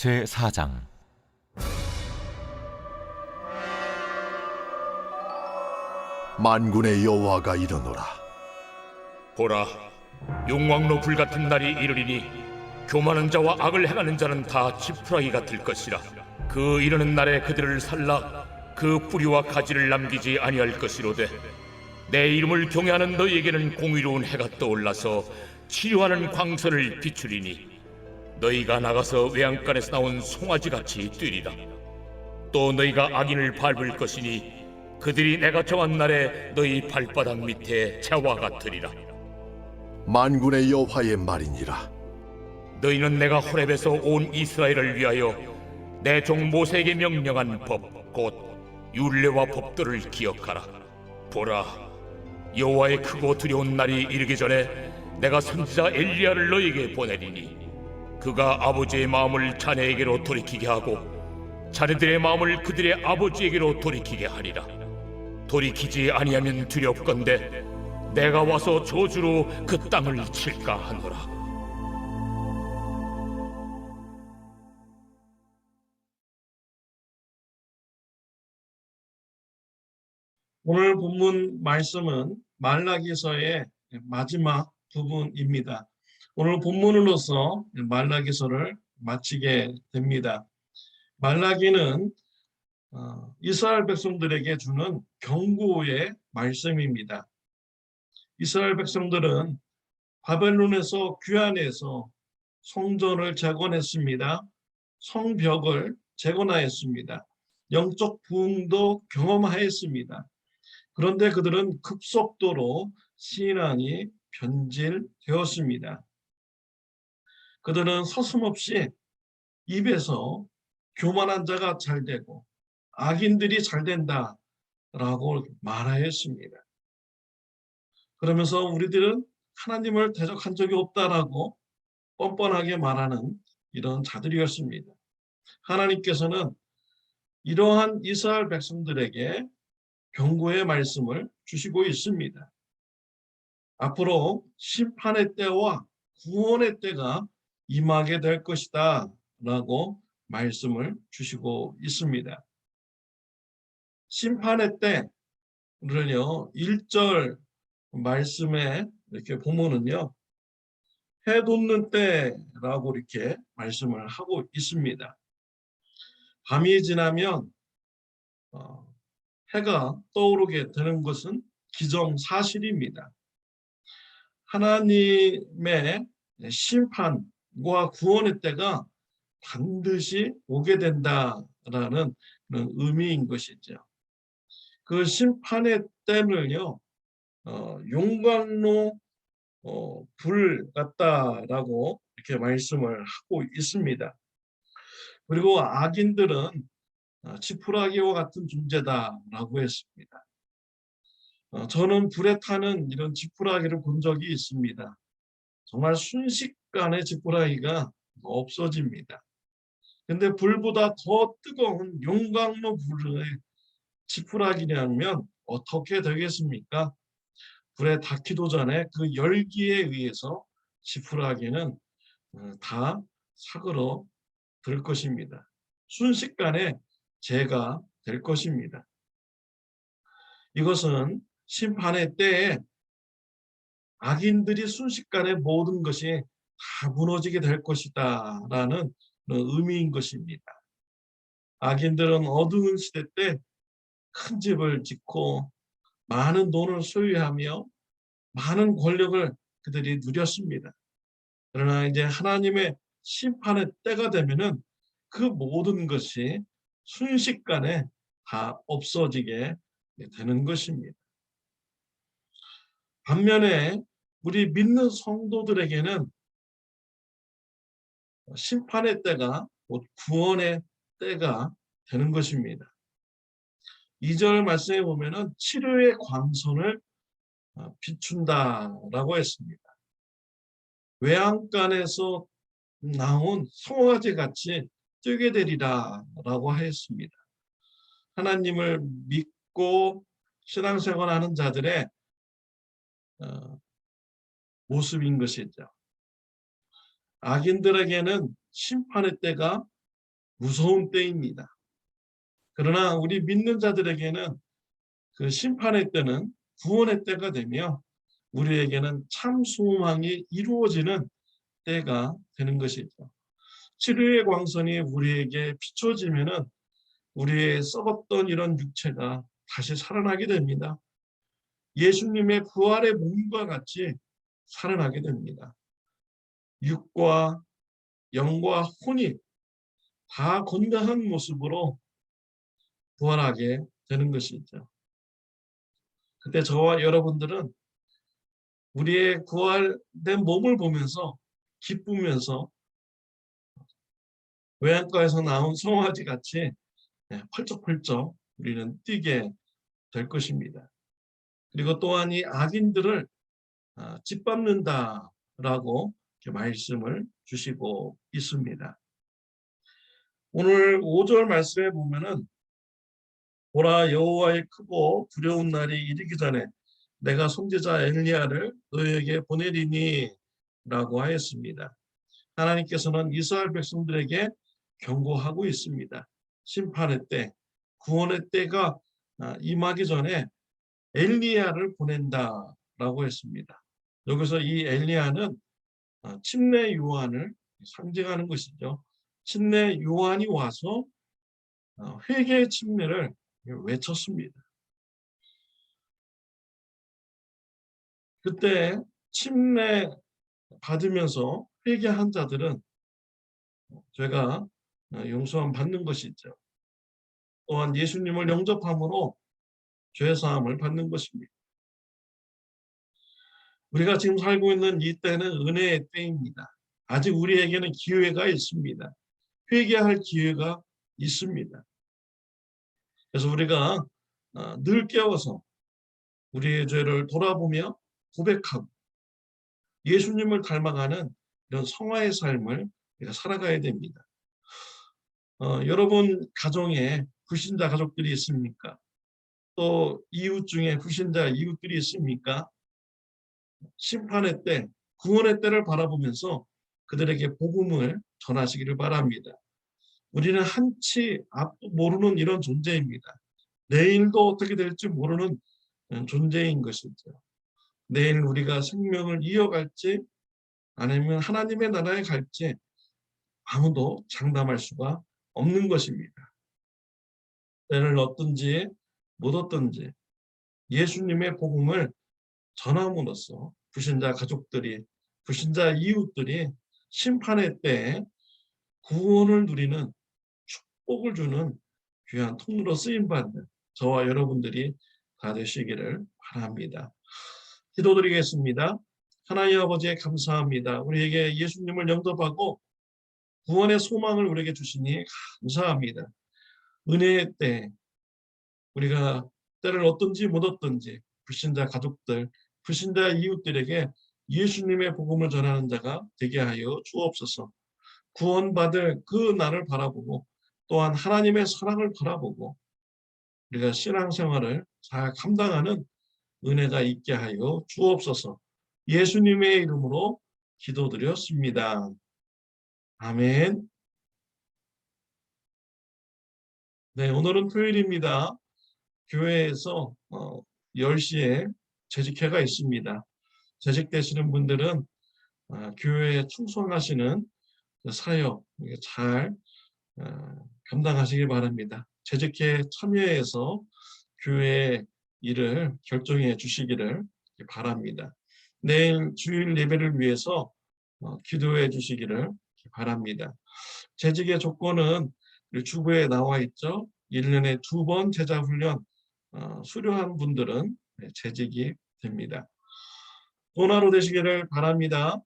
제4장. 만군의 여호와가 이르노라. 보라, 용왕로 불같은 날이 이르리니 교만한 자와 악을 행하는 자는 다 지푸라기가 될 것이라. 그 이르는 날에 그들을 살라 그 뿌리와 가지를 남기지 아니할 것이로되, 내 이름을 경외하는 너희에게는 공의로운 해가 떠올라서 치료하는 광선을 비추리니 너희가 나가서 외양간에서 나온 송아지같이 뛰리라. 또 너희가 악인을 밟을 것이니 그들이 내가 정한 날에 너희 발바닥 밑에 재와 같으리라. 만군의 여호와의 말이니라. 너희는 내가 호렙에서 온 이스라엘을 위하여 내 종 모세에게 명령한 법, 곧 율례와 법도를 기억하라. 보라, 여호와의 크고 두려운 날이 이르기 전에 내가 선지자 엘리야를 너희에게 보내리니 그가 아버지의 마음을 자녀에게로 돌이키게 하고 자녀들의 마음을 그들의 아버지에게로 돌이키게 하리라. 돌이키지 아니하면 두렵건대 내가 와서 저주로 그 땅을 칠까 하노라. 오늘 본문 말씀은 말라기서의 마지막 부분입니다. 오늘 본문으로서 말라기서를 마치게 됩니다. 말라기는 이스라엘 백성들에게 주는 경고의 말씀입니다. 이스라엘 백성들은 바벨론에서 귀환해서 성전을 재건했습니다. 성벽을 재건하였습니다. 영적 부흥도 경험하였습니다. 그런데 그들은 급속도로 신앙이 변질되었습니다. 그들은 서슴없이 입에서 교만한 자가 잘 되고 악인들이 잘 된다라고 말하였습니다. 그러면서 우리들은 하나님을 대적한 적이 없다라고 뻔뻔하게 말하는 이런 자들이었습니다. 하나님께서는 이러한 이스라엘 백성들에게 경고의 말씀을 주시고 있습니다. 앞으로 심판의 때와 구원의 때가 임하게 될 것이다 라고 말씀을 주시고 있습니다. 심판의 때를요, 1절 말씀에 이렇게 보면은요, 해 돋는 때라고 이렇게 말씀을 하고 있습니다. 밤이 지나면 해가 떠오르게 되는 것은 기정사실입니다. 하나님의 심판과 구원의 때가 반드시 오게 된다라는 그런 의미인 것이죠. 그 심판의 때는요, 용광로 불 같다라고 이렇게 말씀을 하고 있습니다. 그리고 악인들은 지푸라기와 같은 존재다라고 했습니다. 저는 불에 타는 이런 지푸라기를 본 적이 있습니다. 정말 순식간에 지푸라기가 없어집니다. 근데 불보다 더 뜨거운 용광로 불의 지푸라기라면 어떻게 되겠습니까? 불에 닿기도 전에 그 열기에 의해서 지푸라기는 다 사그러 들 것입니다. 순식간에 재가 될 것입니다. 이것은 심판의 때에 악인들이 순식간에 모든 것이 다 무너지게 될 것이다 라는 의미인 것입니다. 악인들은 어두운 시대 때 큰 집을 짓고 많은 돈을 소유하며 많은 권력을 그들이 누렸습니다. 그러나 이제 하나님의 심판의 때가 되면은 그 모든 것이 순식간에 다 없어지게 되는 것입니다. 반면에 우리 믿는 성도들에게는 심판의 때가 곧 구원의 때가 되는 것입니다. 2절 말씀에 보면은 치료의 광선을 비춘다라고 했습니다. 외양간에서 나온 송아지 같이 뛰게 되리라라고 하였습니다. 하나님을 믿고 신앙생활하는 자들의 모습인 것이죠. 악인들에게는 심판의 때가 무서운 때입니다. 그러나 우리 믿는 자들에게는 그 심판의 때는 구원의 때가 되며 우리에게는 참 소망이 이루어지는 때가 되는 것이죠. 치료의 광선이 우리에게 비춰지면은 우리의 썩었던 이런 육체가 다시 살아나게 됩니다. 예수님의 부활의 몸과 같이 살아나게 됩니다. 육과 영과 혼이 다 건강한 모습으로 부활하게 되는 것이죠. 그때 저와 여러분들은 우리의 부활된 몸을 보면서 기쁘면서 외양가에서 나온 송아지 같이 펄쩍펄쩍 우리는 뛰게 될 것입니다. 그리고 또한 이 악인들을 짓밟는다라고 말씀을 주시고 있습니다. 오늘 5절 말씀에 보면은 보라 여호와의 크고 두려운 날이 이르기 전에 내가 선지자 엘리야를 너에게 보내리니 라고 하였습니다. 하나님께서는 이스라엘 백성들에게 경고하고 있습니다. 심판의 때, 구원의 때가 임하기 전에 엘리야를 보낸다라고 했습니다. 여기서 이 엘리야는 침례 요한을 상징하는 것이죠. 침례 요한이 와서 회개의 침례를 외쳤습니다. 그때 침례 받으면서 회개한 자들은 죄가 용서함 받는 것이죠. 또한 예수님을 영접함으로 죄사함을 받는 것입니다. 우리가 지금 살고 있는 이 때는 은혜의 때입니다. 아직 우리에게는 기회가 있습니다. 회개할 기회가 있습니다. 그래서 우리가 늘 깨워서 우리의 죄를 돌아보며 고백하고 예수님을 닮아가는 이런 성화의 삶을 우리가 살아가야 됩니다. 여러분 가정에 불신자 가족들이 있습니까? 또 이웃 중에 불신자 이웃들이 있습니까? 심판의 때, 구원의 때를 바라보면서 그들에게 복음을 전하시기를 바랍니다. 우리는 한치 앞도 모르는 이런 존재입니다. 내일도 어떻게 될지 모르는 존재인 것이죠. 내일 우리가 생명을 이어갈지 아니면 하나님의 나라에 갈지 아무도 장담할 수가 없는 것입니다. 때를 얻든지 못 얻든지 예수님의 복음을 전함으로써 불신자 가족들이, 불신자 이웃들이 심판의 때에 구원을 누리는 축복을 주는 귀한 통로로 쓰임받는 저와 여러분들이 다 되시기를 바랍니다. 기도드리겠습니다. 하나님 아버지 감사합니다. 우리에게 예수님을 영접하고 구원의 소망을 우리에게 주시니 감사합니다. 은혜의 때 우리가 때를 얻든지 못 얻든지 불신자 가족들, 불신자 이웃들에게 예수님의 복음을 전하는 자가 되게 하여 주옵소서. 구원받을 그 날을 바라보고 또한 하나님의 사랑을 바라보고 우리가 신앙생활을 잘 감당하는 은혜가 있게 하여 주옵소서. 예수님의 이름으로 기도드렸습니다. 아멘. 네, 오늘은 토요일입니다. 교회에서 10시에 재직회가 있습니다. 재직되시는 분들은 교회에 충성하시는 사역 잘 감당하시길 바랍니다. 재직회 참여해서 교회 일을 결정해 주시기를 바랍니다. 내일 주일 예배를 위해서 기도해 주시기를 바랍니다. 재직의 조건은 주부에 나와 있죠. 1년에 2번 제자훈련 수료한 분들은 재직이 됩니다. 본화로 되시기를 바랍니다.